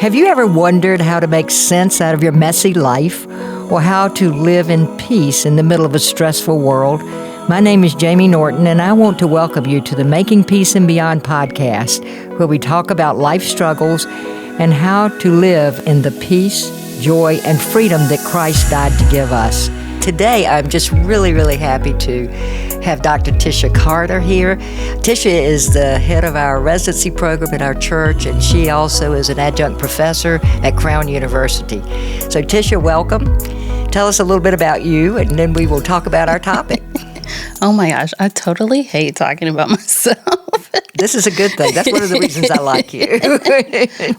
Have you ever wondered how to make sense out of your messy life, or how to live in peace in the middle of a stressful world? My name is Jamie Norton, and I want to welcome you to the Making Peace and Beyond podcast, where we talk about life struggles and how to live in the peace, joy, and freedom that Christ died to give us. Today, I'm just really happy to have Dr. Tisha Carter here. Tisha is the head of our residency program at our church, and she also is an adjunct professor at Crown University. So Tisha, welcome. Tell us a little bit about you, and then we will talk about our topic. Oh my gosh, I totally hate talking about myself. This is a good thing. That's one of the reasons I like you.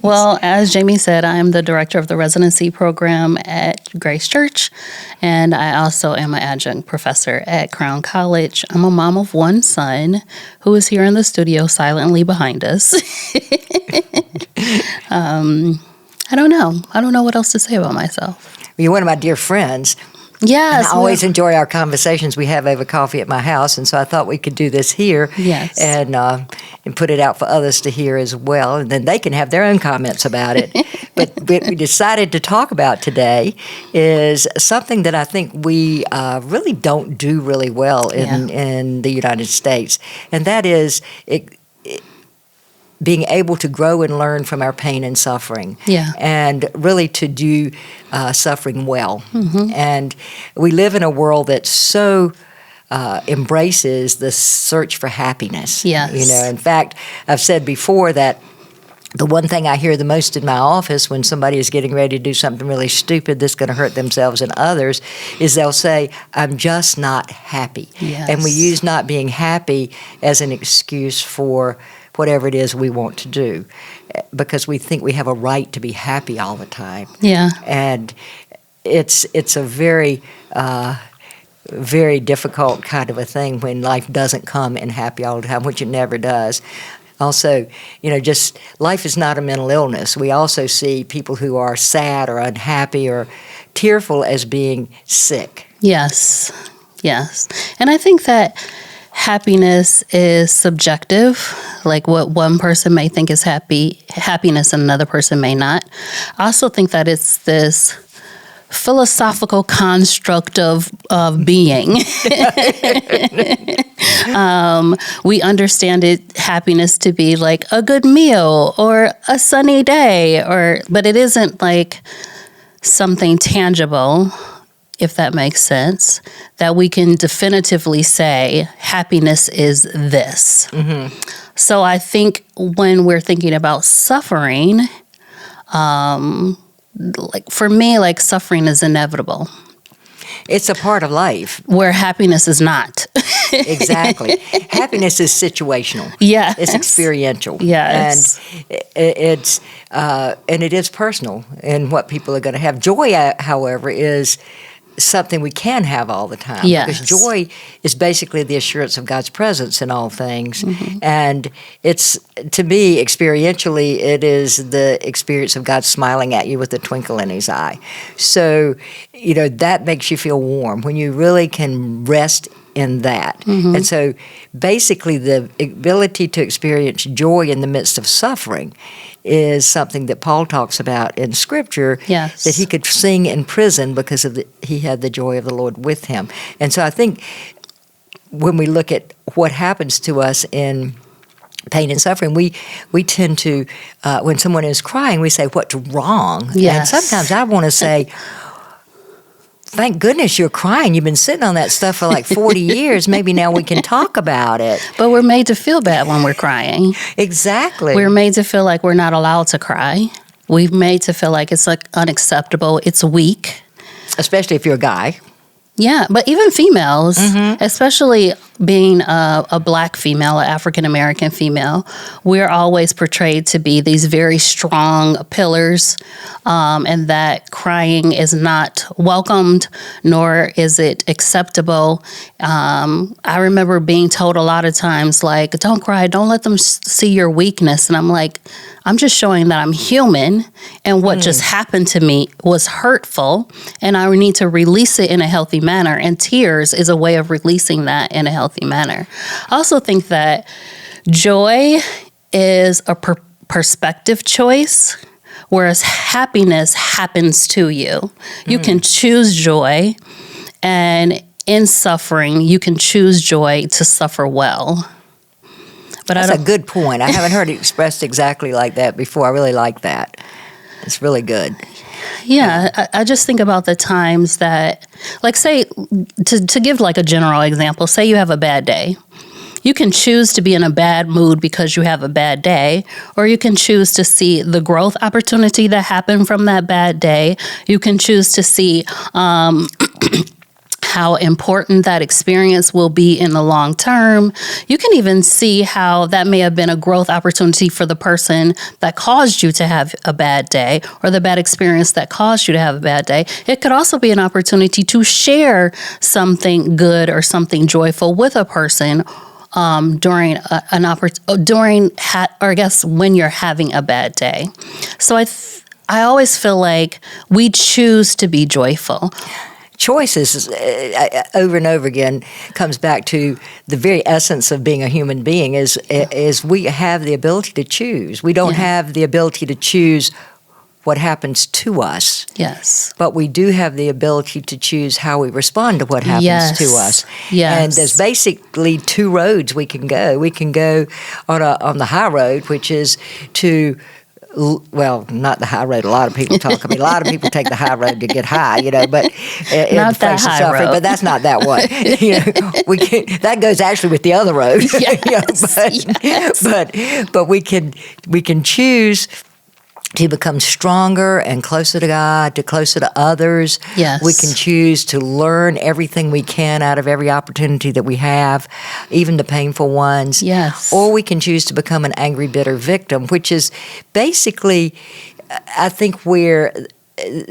Well, as Jamie said, I'm the director of the residency program at Grace Church, and I also am an adjunct professor at Crown College. I'm a mom of one son who is here in the studio silently behind us. I don't know. I don't know what else to say about myself. You're one of my dear friends. Yes. And I always enjoy our conversations we have over coffee at my house, and so I thought we could do this here. Yes. And put it out for others to hear as well, and then they can have their own comments about it. But what we decided to talk about today is something that I think we really don't do really well in the United States, and that is being able to grow and learn from our pain and suffering, and really to do suffering well. Mm-hmm. And we live in a world that so embraces the search for happiness. Yes. You know, in fact, I've said before that the one thing I hear the most in my office when somebody is getting ready to do something really stupid that's going to hurt themselves and others is they'll say, "I'm just not happy." Yes. And we use not being happy as an excuse for whatever it is we want to do, because we think we have a right to be happy all the time. Yeah. And it's a very difficult kind of a thing when life doesn't come in happy all the time, which it never does. Also, just life is not a mental illness. We also see people who are sad or unhappy or tearful as being sick. Yes. And I think that happiness is subjective, like what one person may think is happiness and another person may not. I also think that it's this philosophical construct of being. We understand happiness to be like a good meal or a sunny day, but it isn't like something tangible, if that makes sense, that we can definitively say happiness is this. Mm-hmm. So I think when we're thinking about suffering, like for me, like suffering is inevitable. It's a part of life. Where happiness is not. Exactly. Happiness is situational. Yes. It's experiential. Yes. And it is personal in what people are going to have. Joy, however, is something we can have all the time. Yes. Because joy is basically the assurance of God's presence in all things. Mm-hmm. And it's, to me, experientially, it is the experience of God smiling at you with a twinkle in his eye. So, that makes you feel warm when you really can rest in that. Mm-hmm. And so basically the ability to experience joy in the midst of suffering is something that Paul talks about in Scripture, yes, that he could sing in prison because he had the joy of the Lord with him. And so I think when we look at what happens to us in pain and suffering, we tend to, when someone is crying, we say, "What's wrong?" Yes. And sometimes I want to say, "Thank goodness you're crying. You've been sitting on that stuff for like 40 years. Maybe now we can talk about it." But we're made to feel bad when we're crying. Exactly. We're made to feel like we're not allowed to cry. We're made to feel like it's like unacceptable. It's weak. Especially if you're a guy. Yeah, but even females, mm-hmm, especially being a Black female, an African-American female, we're always portrayed to be these very strong pillars, and that crying is not welcomed, nor is it acceptable. I remember being told a lot of times, like, "Don't cry, don't let them see your weakness." And I'm like, I'm just showing that I'm human, and what just happened to me was hurtful, and I need to release it in a healthy manner, and tears is a way of releasing that in a healthy manner. I also think that joy is a perspective choice. whereas happiness happens to you. You can choose joy, and in suffering, you can choose joy to suffer well. But that's a good point. I haven't heard it expressed exactly like that before. I really like that. It's really good. Yeah, I just think about the times that, like, say, to give like a general example, say you have a bad day. You can choose to be in a bad mood because you have a bad day, or you can choose to see the growth opportunity that happened from that bad day. You can choose to see how important that experience will be in the long term. You can even see how that may have been a growth opportunity for the person that caused you to have a bad day, or the bad experience that caused you to have a bad day. It could also be an opportunity to share something good or something joyful with a person during when you're having a bad day. So I always feel like we choose to be joyful. Choices over and over again comes back to the very essence of being a human being is we have the ability to choose. We don't have the ability to choose what happens to us. Yes. But we do have the ability to choose how we respond to what happens to us. Yes. And there's basically two roads we can go. We can go on the high road, which is to, well, not the high road. A lot of people talk. I mean, a lot of people take the high road to get high, but in not the face that of suffering. road. But that's not that one. That goes actually with the other road. But we can choose to become stronger and closer to God, to closer to others. Yes. We can choose to learn everything we can out of every opportunity that we have, even the painful ones. Yes. Or we can choose to become an angry, bitter victim, which is basically, I think, where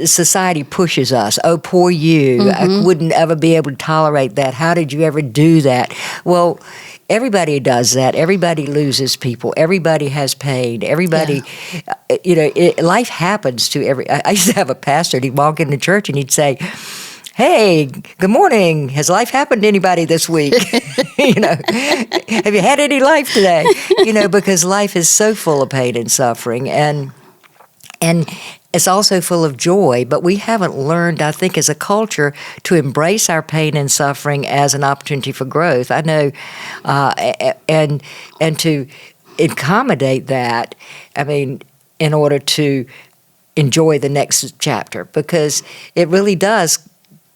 society pushes us. Oh, poor you. I wouldn't ever be able to tolerate that. How did you ever do that? Well, everybody does that. Everybody loses people. Everybody has pain. Everybody, life happens to I used to have a pastor, and he'd walk into church and he'd say, "Hey, good morning. Has life happened to anybody this week? Have you had any life today?" Because life is so full of pain and suffering, and it's also full of joy, but we haven't learned, I think, as a culture, to embrace our pain and suffering as an opportunity for growth. I know, and to accommodate that, I mean, in order to enjoy the next chapter, because it really does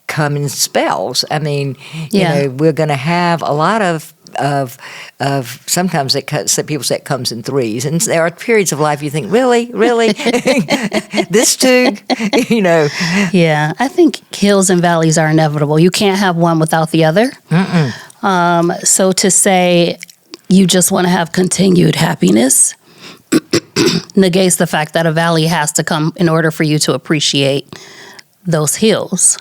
come in spells. I mean, we're going to have a lot of sometimes people say it comes in threes, and there are periods of life you think, really, this too, Yeah, I think hills and valleys are inevitable. You can't have one without the other. So to say you just want to have continued happiness negates the fact that a valley has to come in order for you to appreciate those hills.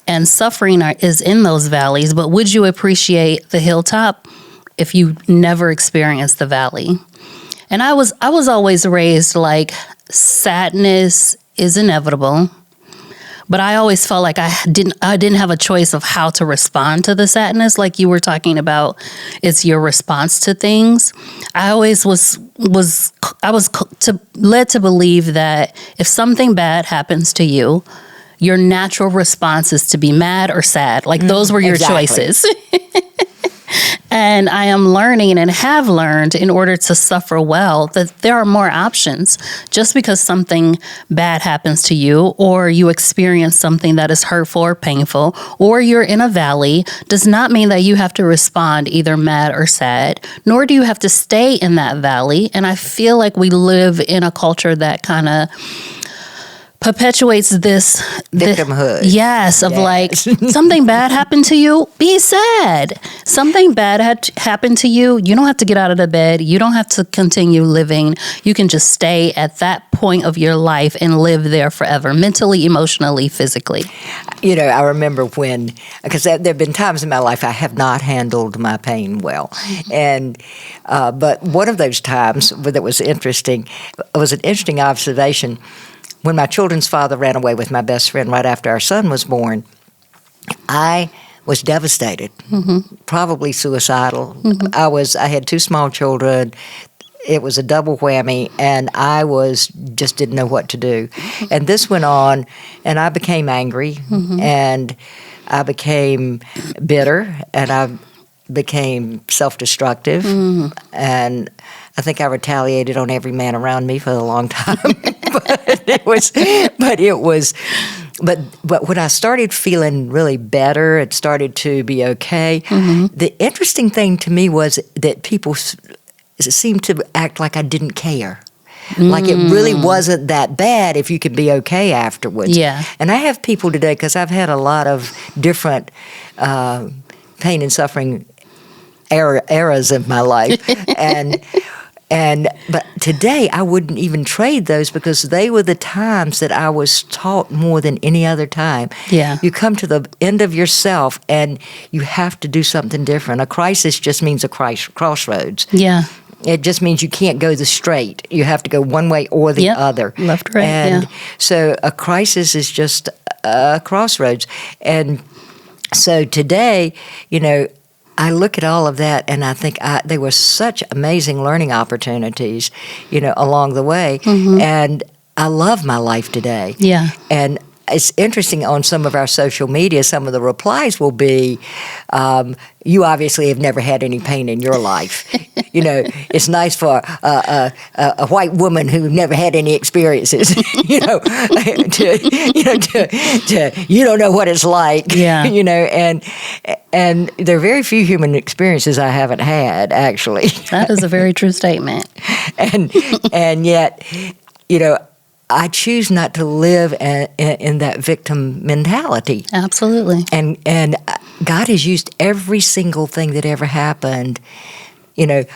And suffering is in those valleys, but would you appreciate the hilltop if you never experienced the valley? And I was always raised like sadness is inevitable, but I always felt like I didn't have a choice of how to respond to the sadness, like you were talking about. It's your response to things. I always was led to believe that if something bad happens to you, your natural response is to be mad or sad. Like those were your choices. And I am learning and have learned, in order to suffer well, that there are more options. Just because something bad happens to you, or you experience something that is hurtful or painful, or you're in a valley, does not mean that you have to respond either mad or sad, nor do you have to stay in that valley. And I feel like we live in a culture that kind of perpetuates this victimhood. Like, something bad happened to you, be sad. Something bad happened to you, you don't have to get out of the bed. You don't have to continue living. You can just stay at that point of your life and live there forever, mentally, emotionally, physically. I remember because there have been times in my life I have not handled my pain well. And but one of those times that was interesting, it was an interesting observation. When my children's father ran away with my best friend right after our son was born, I was devastated, probably suicidal. I had two small children. it was a double whammy, and I just didn't know what to do. And this went on, and I became angry, and I became bitter, and I became self-destructive, and I think I retaliated on every man around me for a long time. But when I started feeling really better, it started to be okay. The interesting thing to me was that people seemed to act like I didn't care. Like it really wasn't that bad if you could be okay afterwards. Yeah. And I have people today, because I've had a lot of different pain and suffering eras of my life. But today I wouldn't even trade those, because they were the times that I was taught more than any other time. Yeah. You come to the end of yourself and you have to do something different. A crisis just means a crossroads. Yeah. It just means you can't go the straight. You have to go one way or the other. Left or right, and so a crisis is just a crossroads. And so today, I look at all of that, and I think they were such amazing learning opportunities, along the way. And I love my life today. Yeah. And it's interesting, on some of our social media, some of the replies will be, you obviously have never had any pain in your life. It's nice for a white woman who never had any experiences, you don't know what it's like, and there are very few human experiences I haven't had, actually. That is a very true statement. and yet, I choose not to live in that victim mentality. Absolutely. And God has used every single thing that ever happened,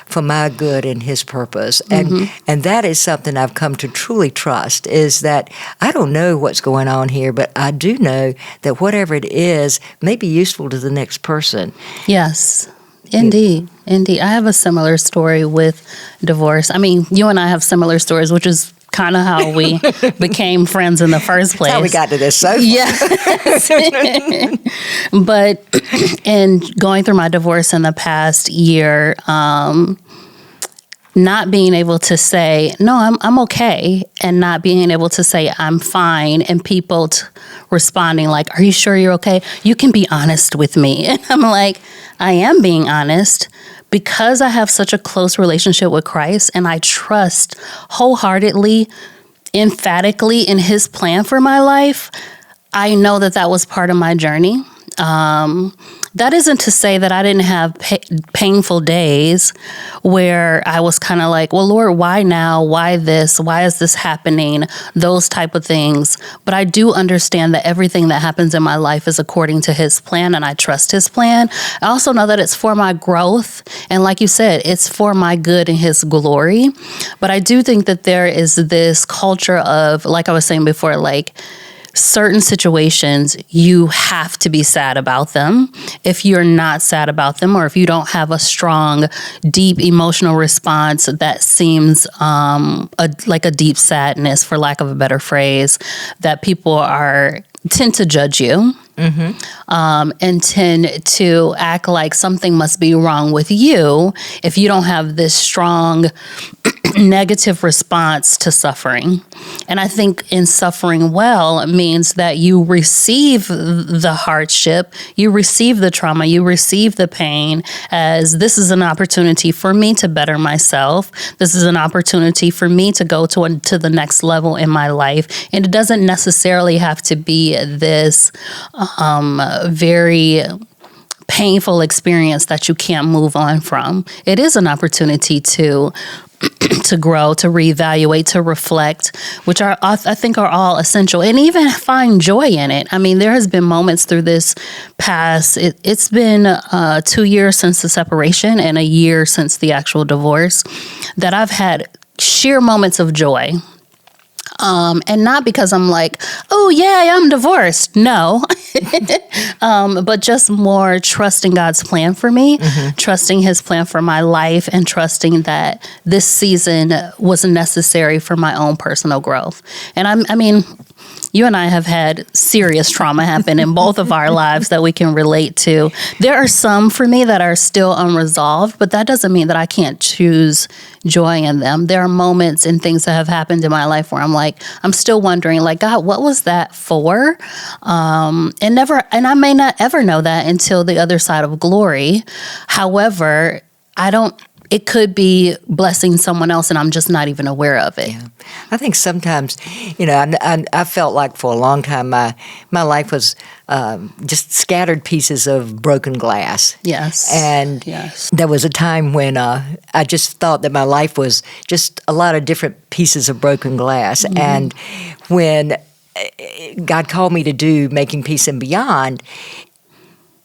for my good and His purpose. And that is something I've come to truly trust, is that I don't know what's going on here, but I do know that whatever it is may be useful to the next person. Yes. Indeed. I have a similar story with divorce. I mean, you and I have similar stories, which is kind of how we became friends in the first place. That's how we got to this sofa. Yeah. But in going through my divorce in the past year, not being able to say, no, I'm okay, and not being able to say, I'm fine, and people responding like, are you sure you're okay? You can be honest with me. And I'm like, I am being honest, because I have such a close relationship with Christ, and I trust wholeheartedly, emphatically in His plan for my life. I know that was part of my journey. That isn't to say that I didn't have painful days where I was kind of like, well, Lord, why now? Why this? Why is this happening? Those type of things. But I do understand that everything that happens in my life is according to His plan, and I trust His plan. I also know that it's for my growth. And like you said, it's for my good and His glory. But I do think that there is this culture of, like I was saying before, like, certain situations, you have to be sad about them. If you're not sad about them, or if you don't have a strong, deep emotional response that seems like a deep sadness, for lack of a better phrase, that people tend to judge you. And tend to act like something must be wrong with you if you don't have this strong negative response to suffering. And I think in suffering well means that you receive the hardship, you receive the trauma, you receive the pain as, this is an opportunity for me to better myself. This is an opportunity for me to go to the next level in my life. And it doesn't necessarily have to be this very painful experience that you can't move on from. It is an opportunity to grow, to reevaluate, to reflect, which I think are all essential, and even find joy in it. I mean, there has been moments through this past, it's been 2 years since the separation and a year since the actual divorce, that I've had sheer moments of joy. And not because I'm like, oh yeah, I'm divorced. No, but just more trusting God's plan for me, trusting His plan for my life, and trusting that this season was necessary for my own personal growth. And I mean, you and I have had serious trauma happen in both of our lives that we can relate to. There are some for me that are still unresolved, but that doesn't mean that I can't choose joy in them. There are moments and things that have happened in my life where I'm still wondering, like, God, what was that for? And I may not ever know that until the other side of glory. However, it could be blessing someone else and I'm just not even aware of it. Yeah. I think sometimes, I felt like for a long time my life was just scattered pieces of broken glass. Yes. And there was a time when I just thought that my life was just a lot of different pieces of broken glass. Mm-hmm. And when God called me to do Making Peace and Beyond,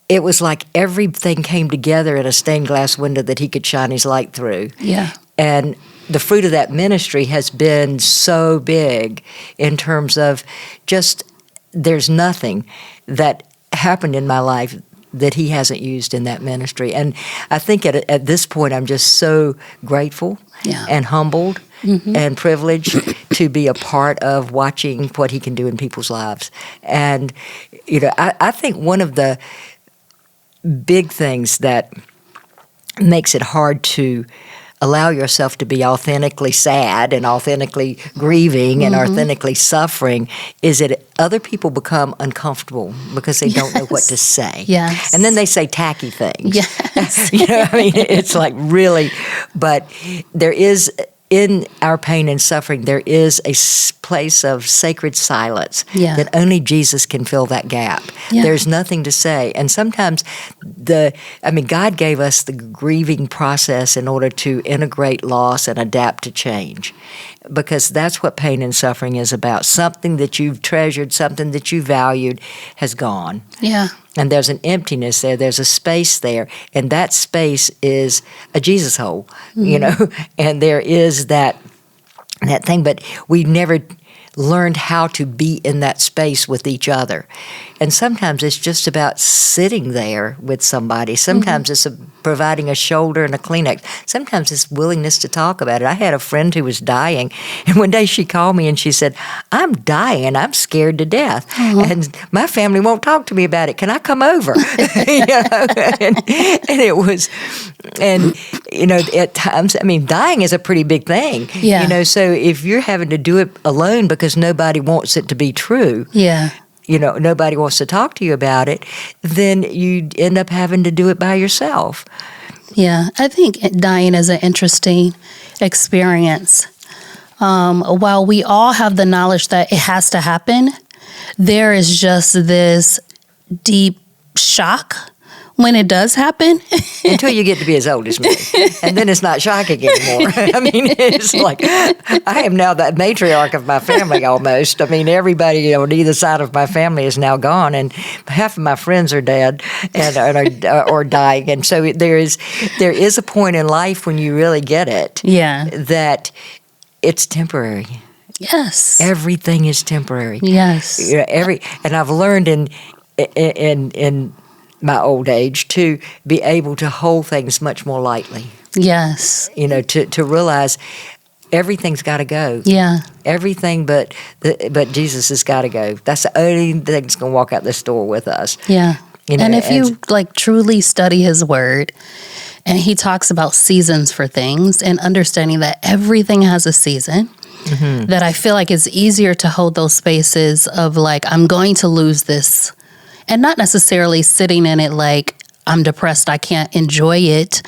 it was like everything came together in a stained glass window that he could shine his light through. Yeah. And the fruit of that ministry has been so big in terms of just there's nothing that happened in my life that he hasn't used in that ministry. And I think at this point I'm just so grateful and humbled and privileged to be a part of watching what he can do in people's lives. And, I think one of the big things that makes it hard to allow yourself to be authentically sad and authentically grieving and authentically suffering is that other people become uncomfortable because they don't know what to say. Yes. And then they say tacky things. Yes. It's like really, but there is, in our pain and suffering, there is a place of sacred silence that only Jesus can fill that gap. Yeah. There's nothing to say. And sometimes God gave us the grieving process in order to integrate loss and adapt to change. Because that's what pain and suffering is about. Something that you've treasured, something that you valued has gone. Yeah. And there's an emptiness there. There's a space there. And that space is a Jesus hole, And there is that thing. But we never learned how to be in that space with each other. And sometimes it's just about sitting there with somebody. Sometimes it's providing a shoulder and a Kleenex. Sometimes it's willingness to talk about it. I had a friend who was dying, and one day she called me and she said, I'm dying. I'm scared to death. And my family won't talk to me about it. Can I come over? And it was, at times, dying is a pretty big thing. Yeah. So if you're having to do it alone because nobody wants it to be true. Yeah. Nobody wants to talk to you about it, then you end up having to do it by yourself. Yeah, I think dying is an interesting experience. While we all have the knowledge that it has to happen, there is just this deep shock when it does happen. Until you get to be as old as me. And then it's not shocking anymore. It's like, I am now the matriarch of my family almost. Everybody on either side of my family is now gone, and half of my friends are dead and or dying. And so there is a point in life when you really get it. Yeah. That it's temporary. Yes. Everything is temporary. Yes. And I've learned in my old age to be able to hold things much more lightly. Yes. To realize everything's got to go. Yeah. Everything but Jesus has got to go. That's the only thing that's going to walk out this door with us. Yeah. And if you truly study his word, and he talks about seasons for things and understanding that everything has a season, that I feel like it's easier to hold those spaces of I'm going to lose this. And not necessarily sitting in it like I'm depressed, I can't enjoy it,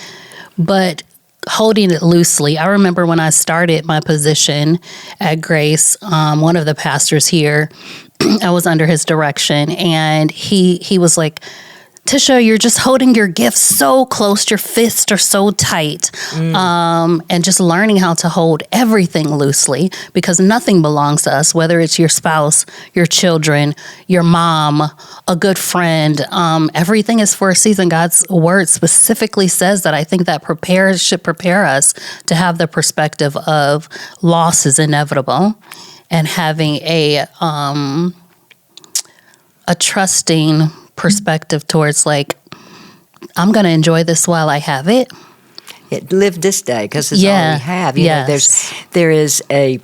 but holding it loosely. I remember when I started my position at Grace, one of the pastors here, I was under his direction, and he was like, Tisha, you're just holding your gifts so close, your fists are so tight, and just learning how to hold everything loosely, because nothing belongs to us, whether it's your spouse, your children, your mom, a good friend. Everything is for a season. God's word specifically says that. I think that should prepare us to have the perspective of loss is inevitable, and having a trusting perspective towards I'm going to enjoy this while I have it. Live this day because it's all we have. There is a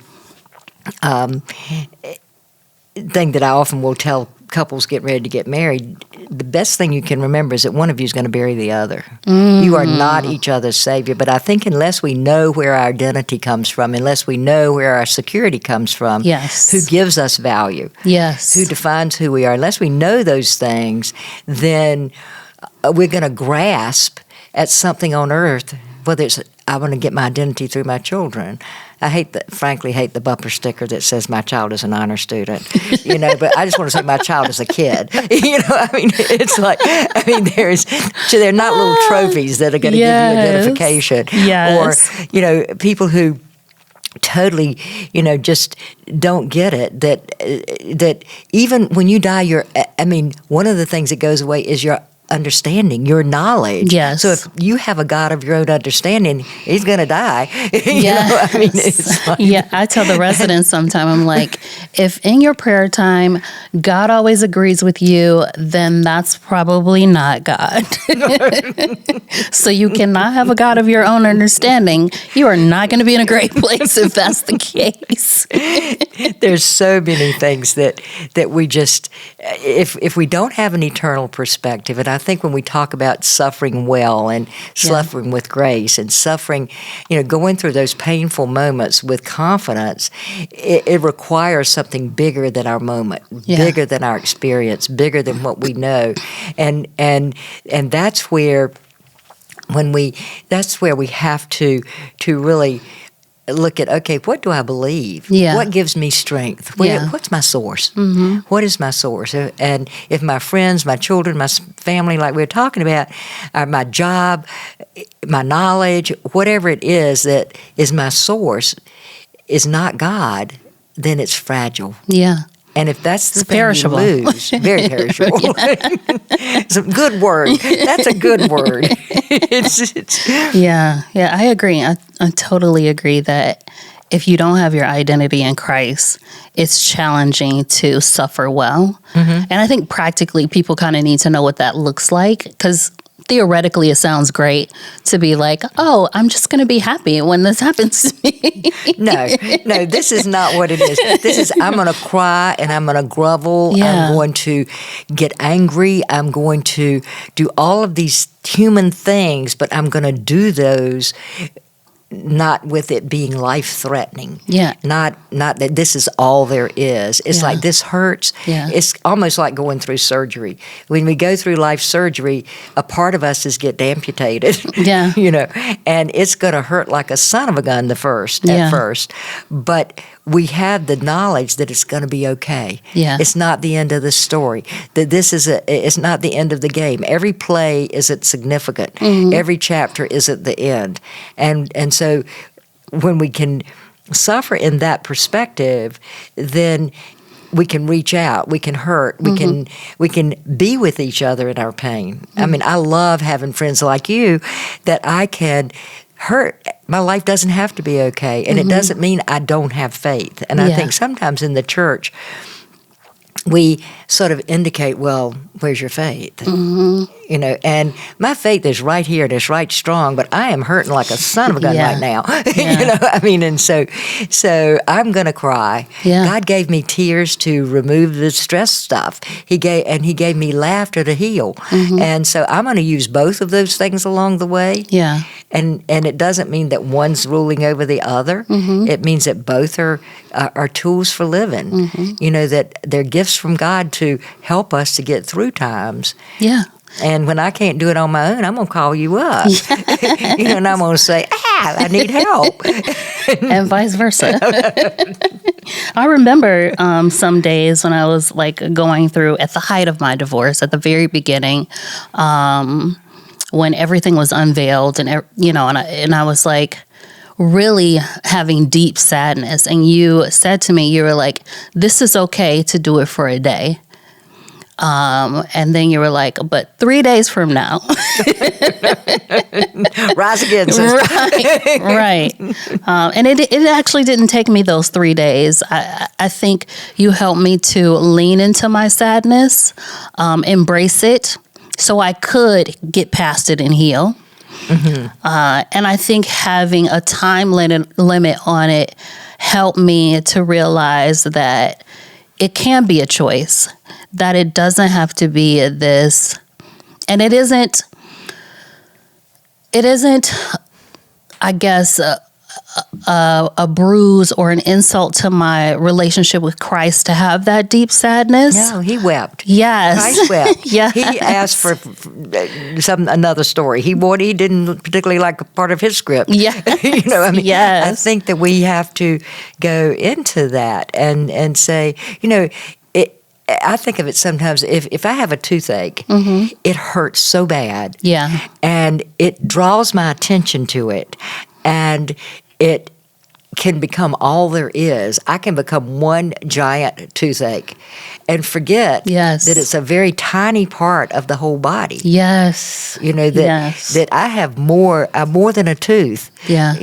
thing that I often will tell couples getting ready to get married, the best thing you can remember is that one of you is going to bury the other. You are not each other's savior. But I think unless we know where our identity comes from, unless we know where our security comes from, Yes. who gives us value, Yes. who defines who we are, unless we know those things, then we're going to grasp at something on earth, whether it's I want to get my identity through my children. I frankly hate the bumper sticker that says my child is an honor student, but I just want to say my child is a kid. It's like, they're not little trophies that are going to give you identification. Yes. Or, people who totally, just don't get it, that even when you die, one of the things that goes away is your understanding, your knowledge. Yes. So if you have a God of your own understanding, he's going to die. Yes. It's like, I tell the residents sometimes, I'm like, if in your prayer time, God always agrees with you, then that's probably not God. So you cannot have a God of your own understanding. You are not going to be in a great place if that's the case. There's so many things that we just, if we don't have an eternal perspective, and I think when we talk about suffering well and suffering with grace and suffering, going through those painful moments with confidence, it requires something bigger than our moment, bigger than our experience, bigger than what we know, and that's where we have to really look at, okay, what do I believe? Yeah. What gives me strength? What's my source? Mm-hmm. What is my source? And if my friends, my children, my family, like we were talking about, my job, my knowledge, whatever it is that is my source is not God, then it's fragile. Yeah. And if that's the It's thing perishable. you lose, very perishable. It's a good word. That's a good word. Yeah, I agree. I totally agree that if you don't have your identity in Christ, it's challenging to suffer well. Mm-hmm. And I think practically people kind of need to know what that looks like, because theoretically it sounds great to be like, oh, I'm just going to be happy when this happens to me. No, this is not what it is. This is, I'm going to cry and I'm going to grovel. Yeah. I'm going to get angry. I'm going to do all of these human things, but I'm going to do those not with it being life-threatening. Yeah. Not that this is all there is. It's like this hurts. Yeah. It's almost like going through surgery. When we go through life surgery, a part of us is get amputated. Yeah. And it's going to hurt like a son of a gun at first. But we have the knowledge that it's going to be okay. Yeah. It's not the end of the story. That it's not the end of the game. Every play isn't significant. Mm-hmm. Every chapter is at the end. And so when we can suffer in that perspective, then we can reach out, we can hurt, we can be with each other in our pain. Mm-hmm. I mean, I love having friends like you that I can hurt. My life doesn't have to be okay, and it doesn't mean I don't have faith. And I think sometimes in the church, we sort of indicate, well, where's your faith? Mm-hmm. And my faith is right here and it's right strong, but I am hurting like a son of a gun right now. Yeah. And so I'm going to cry. Yeah. God gave me tears to remove the stress stuff. He gave me laughter to heal. Mm-hmm. And so I'm going to use both of those things along the way. Yeah. And it doesn't mean that one's ruling over the other. Mm-hmm. It means that both are tools for living. Mm-hmm. That they're gifts from God to help us to get through times. Yeah. And when I can't do it on my own, I'm going to call you up. And I'm going to say, I need help. And vice versa. I remember some days when I was like going through at the height of my divorce, at the very beginning, when everything was unveiled and I was like really having deep sadness. And you said to me, you were like, this is okay to do it for a day. And then you were like, but 3 days from now. Rise again, sister. Right. And it actually didn't take me those 3 days. I think you helped me to lean into my sadness, embrace it, so I could get past it and heal. Mm-hmm. And I think having a time limit on it helped me to realize that it can be a choice, that it doesn't have to be this, and it isn't, I guess, a bruise or an insult to my relationship with Christ to have that deep sadness. No, he wept. Yes. Christ wept. Yes. He asked for another story. He didn't particularly like a part of his script. Yeah. Yes. I think that we have to go into that and say, I think of it sometimes, if I have a toothache, it hurts so bad. Yeah. And it draws my attention to it. And it can become all there is. I can become one giant toothache and forget that it's a very tiny part of the whole body. Yes. That I have more than a tooth. Yeah.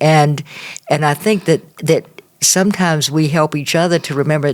And I think that sometimes we help each other to remember,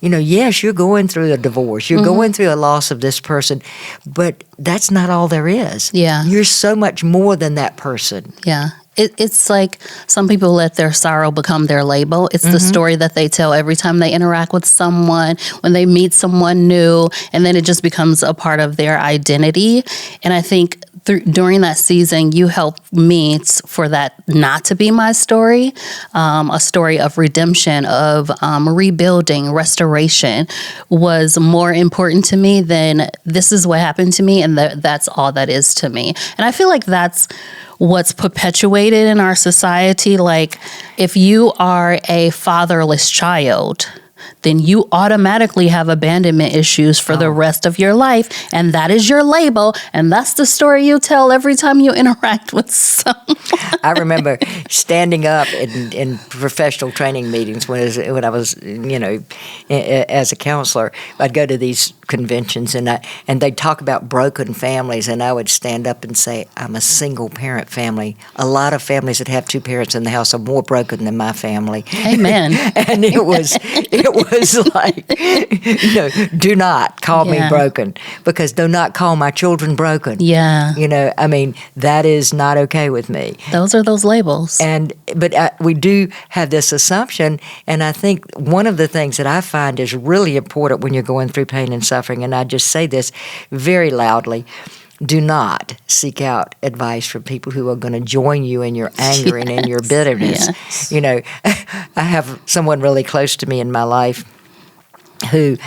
yes, you're going through a divorce, you're going through a loss of this person, but that's not all there is. Yeah. You're so much more than that person. Yeah. It's like some people let their sorrow become their label. It's the story that they tell every time they interact with someone, when they meet someone new, and then it just becomes a part of their identity. And I think during that season, you helped me for that not to be my story, a story of redemption, of rebuilding, restoration was more important to me than this is what happened to me and that's all that is to me. And I feel like that's what's perpetuated in our society. Like, if you are a fatherless child, then you automatically have abandonment issues for the rest of your life. And that is your label. And that's the story you tell every time you interact with someone. I remember standing up in professional training meetings when I was, as a counselor. I'd go to these conventions and they'd talk about broken families, and I would stand up and say, I'm a single parent family. A lot of families that have two parents in the house are more broken than my family. Amen. And it was like, do not call me broken, because do not call my children broken. Yeah. That is not okay with me. Those are those labels. But we do have this assumption, and I think one of the things that I find is really important when you're going through pain and suffering, and I just say this very loudly, do not seek out advice from people who are going to join you in your anger and in your bitterness. Yes. I have someone really close to me in my life who,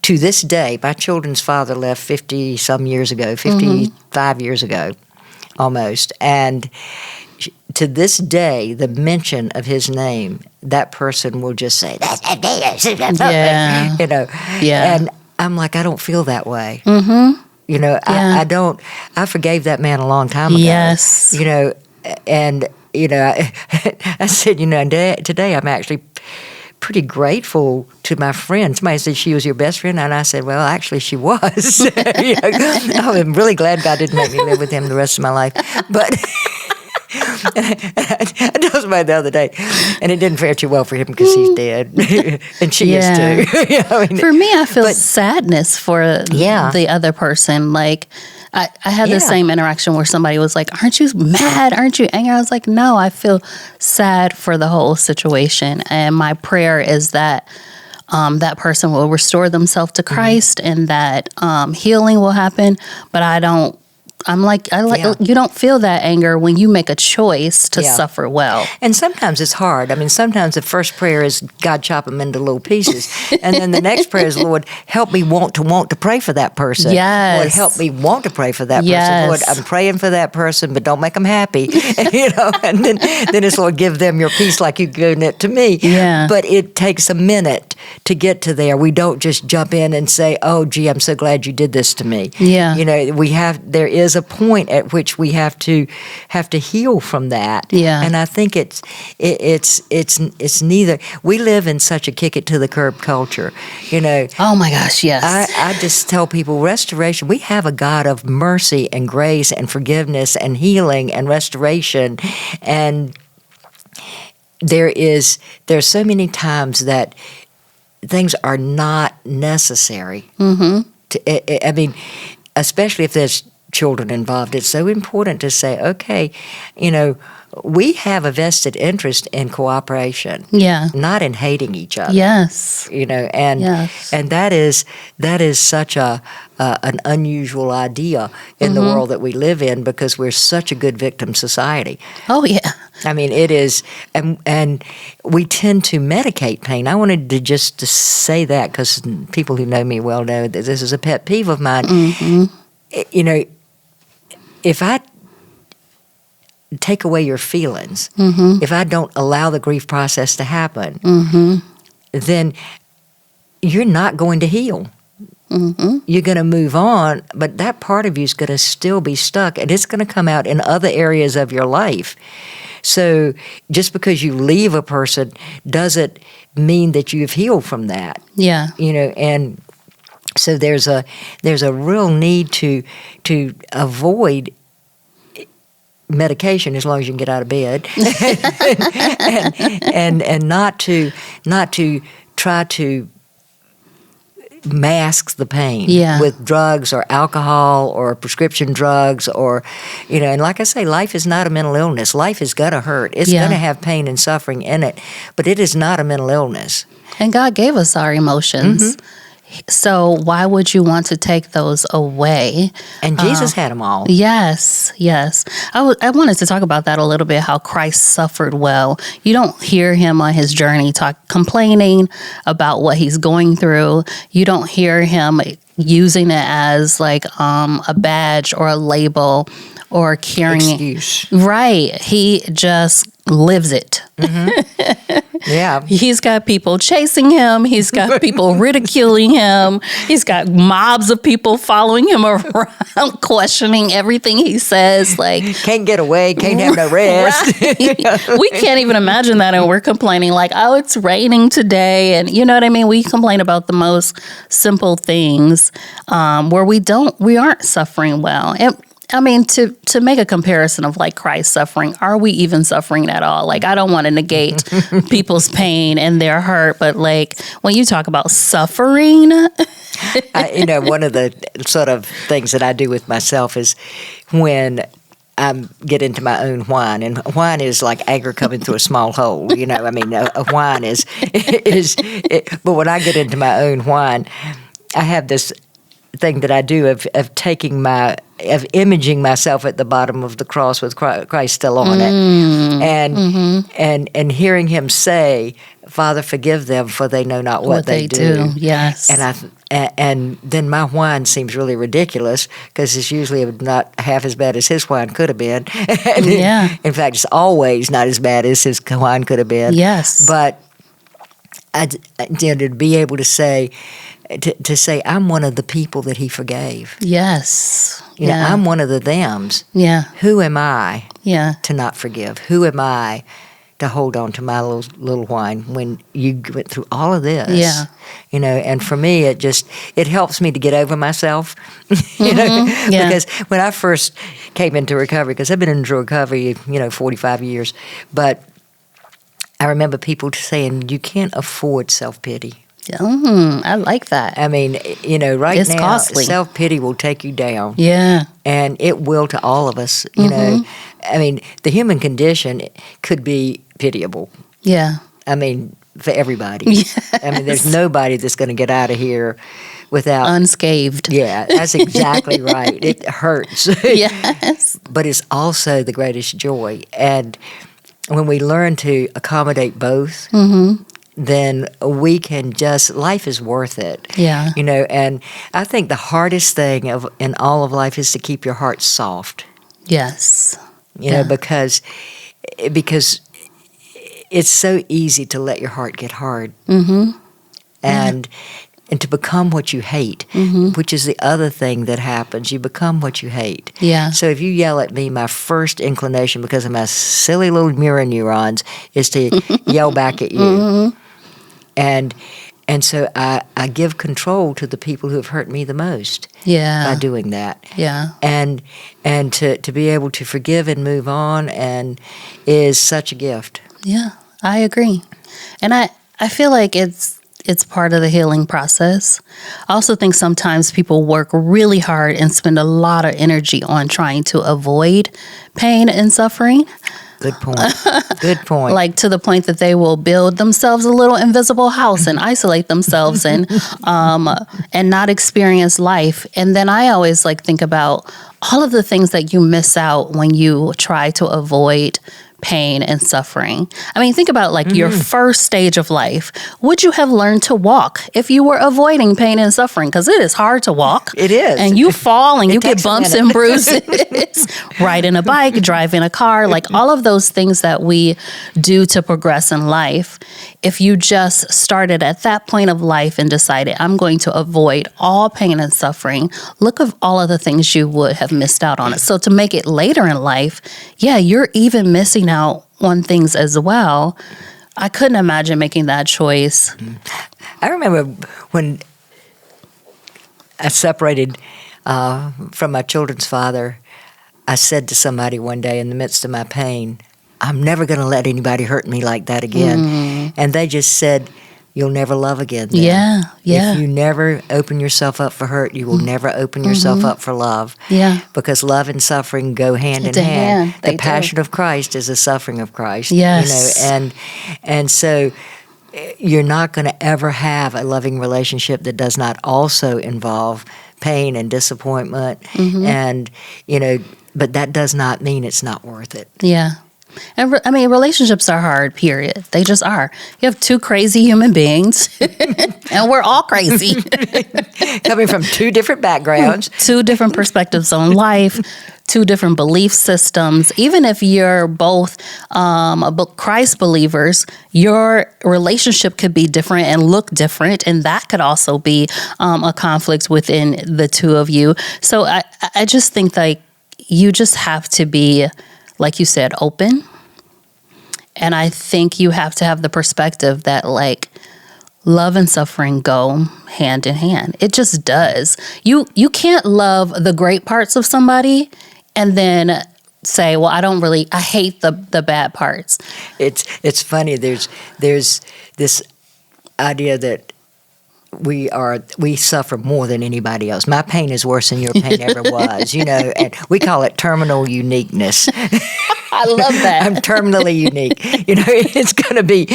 to this day, my children's father left 50-some years ago, 55 years ago, almost. And to this day, the mention of his name, that person will just say, that's yeah. Yeah. And I'm like, I don't feel that way. Mm-hmm. I don't. I forgave that man a long time ago. Yes. And I said, today I'm actually pretty grateful to my friend. Somebody said she was your best friend, and I said, well, actually, she was. I'm really glad God didn't make me live with him the rest of my life. But I told somebody the other day, and it didn't fare too well for him because he's dead, and she is too. For me, I feel sadness for the other person. Like, I had the same interaction where somebody was like, aren't you mad? Aren't you angry? I was like, no, I feel sad for the whole situation. And my prayer is that that person will restore themselves to Christ and that healing will happen. But you don't feel that anger when you make a choice to suffer well. And sometimes it's hard. Sometimes the first prayer is, God, chop them into little pieces. And then the next prayer is, Lord, help me want to pray for that person. Yes. Lord, help me want to pray for that person. Yes. Lord, I'm praying for that person, but don't make them happy. And then it's, Lord, give them your peace like you've given it to me. Yeah. But it takes a minute to get to there. We don't just jump in and say, oh, gee, I'm so glad you did this to me. Yeah. There is a point at which we have to heal from that. Yeah. And I think it's neither. We live in such a kick it to the curb culture. Oh my gosh, yes. I just tell people, restoration, we have a God of mercy and grace and forgiveness and healing and restoration. And there's so many times that things are not necessary. Mm-hmm. Especially if there's children involved, it's so important to say, okay, we have a vested interest in cooperation. Yeah. Not in hating each other. Yes. And Yes. and that is such an unusual idea in the world that we live in, because we're such a good victim society. Oh, yeah. I mean, it is, and we tend to medicate pain. I wanted to just to say that, because people who know me well know that this is a pet peeve of mine. If I take away your feelings, if I don't allow the grief process to happen, then you're not going to heal. You're going to move on, but that part of you is going to still be stuck, and it's going to come out in other areas of your life. So just because you leave a person doesn't mean that you've healed from that. Yeah. And so there's a real need to avoid medication as long as you can get out of bed, and not to try to mask the pain with drugs or alcohol or prescription drugs, or and like I say, life is not a mental illness. Life is gonna hurt. It's gonna have pain and suffering in it, but it is not a mental illness. And God gave us our emotions. So why would you want to take those away? And Jesus had them all. Yes, yes. I wanted to talk about that a little bit, how Christ suffered well. You don't hear him on his journey complaining about what he's going through. You don't hear him using it as like a badge or a label or carrying excuse. Right. He just lives it. Yeah. He's got people chasing him. He's got people ridiculing him. He's got mobs of people following him around, questioning everything he says. Like, can't get away, can't have no rest. Right. We can't even imagine that, and we're complaining like, oh, it's raining today, and you know what I mean? We complain about the most simple things where we aren't suffering well. And I mean, to make a comparison of like Christ's suffering, are we even suffering at all? Like, I don't want to negate people's pain and their hurt, but like when you talk about suffering, one of the sort of things that I do with myself is when I get into my own whine, and whine is like anger coming through a small hole. I mean, a whine is, but when I get into my own whine, I have this thing that I do of imaging myself at the bottom of the cross with Christ still on it, and hearing him say, "Father, forgive them, for they know not what they do." Yes, and then my whine seems really ridiculous, because it's usually not half as bad as his whine could have been. In fact, it's always not as bad as his whine could have been. Yes, but to be able to say. To say, I'm one of the people that he forgave. Yes. I'm one of the thems. Yeah. Who am I to not forgive? Who am I to hold on to my little whine when you went through all of this? Yeah. And for me, it helps me to get over myself. Because when I first came into recovery, because I've been into recovery, 45 years, but I remember people saying, you can't afford self-pity. I like that. I mean, right it's now, costly. Self-pity will take you down. Yeah. And it will to all of us, I mean, the human condition could be pitiable. Yeah. I mean, for everybody. Yes. I mean, there's nobody that's going to get out of here without... unscathed. Yeah, that's exactly right. It hurts. Yes. But it's also the greatest joy. And when we learn to accommodate both... then we can life is worth it. Yeah. And I think the hardest thing in all of life is to keep your heart soft. Yes. Because it's so easy to let your heart get hard. And to become what you hate, which is the other thing that happens. You become what you hate. Yeah. So if you yell at me, my first inclination, because of my silly little mirror neurons, is to yell back at you. And so I give control to the people who have hurt me the most by doing that. Yeah. And to be able to forgive and move on is such a gift. Yeah, I agree. And I feel like it's part of the healing process. I also think sometimes people work really hard and spend a lot of energy on trying to avoid pain and suffering. Good point. Good point. Like to the point that they will build themselves a little invisible house and isolate themselves and not experience life. And then I always like think about all of the things that you miss out when you try to avoid pain and suffering. I mean, think about like your first stage of life. Would you have learned to walk if you were avoiding pain and suffering? Because it is hard to walk. It is. And you fall and you get bumps and bruises. Riding a bike, driving a car, like all of those things that we do to progress in life. If you just started at that point of life and decided, I'm going to avoid all pain and suffering, look at all of the things you would have missed out on it. So to make it later in life, yeah, you're even missing out on things as well. I couldn't imagine making that choice. I remember when I separated from my children's father, I said to somebody one day in the midst of my pain, I'm never going to let anybody hurt me like that again. And they just said, you'll never love again then. Yeah. If you never open yourself up for hurt, you will never open yourself up for love. Yeah. Because love and suffering go hand in hand. The passion of Christ is the suffering of Christ. Yes. You know, and so you're not going to ever have a loving relationship that does not also involve pain and disappointment. And, you know, but that does not mean it's not worth it. Yeah. And I mean, relationships are hard, period. They just are. You have two crazy human beings, and we're all crazy. Coming from two different backgrounds. Two different perspectives on life, two different belief systems. Even if you're both Christ believers, your relationship could be different and look different, and that could also be a conflict within the two of you. So I just think like you just have to be, like you said, open. And I think you have to have the perspective that like love and suffering go hand in hand. It just does. You can't love the great parts of somebody and then say, well, I hate the bad parts. It's funny. There's this idea that we suffer more than anybody else. My pain is worse than your pain ever was, you know, and we call it terminal uniqueness. I love that. I'm terminally unique. You know, it's going to be,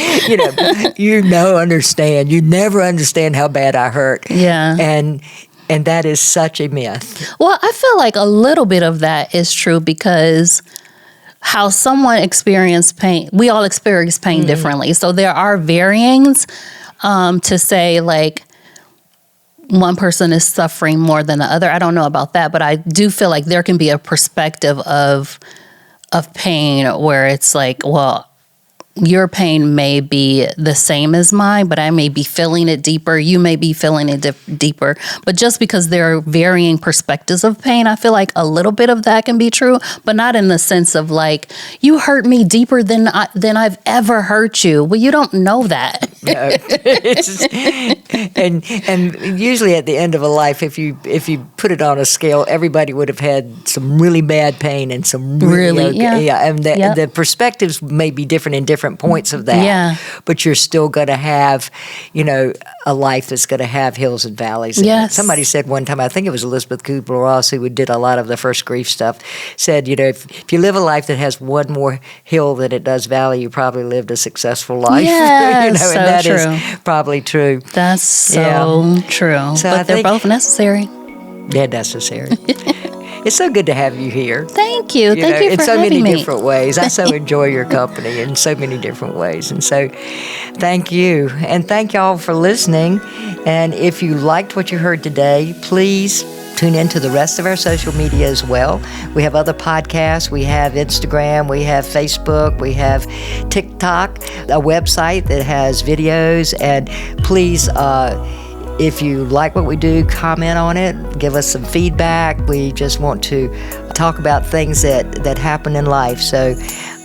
you understand. You never understand how bad I hurt. Yeah. And that is such a myth. Well, I feel like a little bit of that is true because how someone experienced pain, we all experience pain differently. So there are varyings to say like one person is suffering more than the other. I don't know about that, but I do feel like there can be a perspective of pain where it's like, well, your pain may be the same as mine, but I may be feeling it deeper. You may be feeling it deeper. But just because there are varying perspectives of pain, I feel like a little bit of that can be true, but not in the sense of like, you hurt me deeper than I've ever hurt you. Well, you don't know that. No. and usually at the end of a life, if you put it on a scale, everybody would have had some really bad pain and some really and the perspectives may be different in different points of that. Yeah. But you're still going to have, a life that's going to have hills and valleys. Yes. Somebody said one time, I think it was Elizabeth Kubler-Ross, who did a lot of the first grief stuff, said, if you live a life that has one more hill than it does valley, you probably lived a successful life. Yes, and that is probably true. That's so true. So but they're both necessary. They're necessary. It's so good to have you here. Thank you. Thank you for having me. In so many different ways. I so enjoy your company in so many different ways. And so thank you. And thank y'all for listening. And if you liked what you heard today, please tune into the rest of our social media as well. We have other podcasts. We have Instagram. We have Facebook. We have TikTok, a website that has videos. And please, if you like what we do, comment on it, give us some feedback. We just want to talk about things that happen in life. So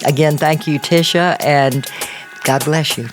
again, thank you, Tisha, and God bless you.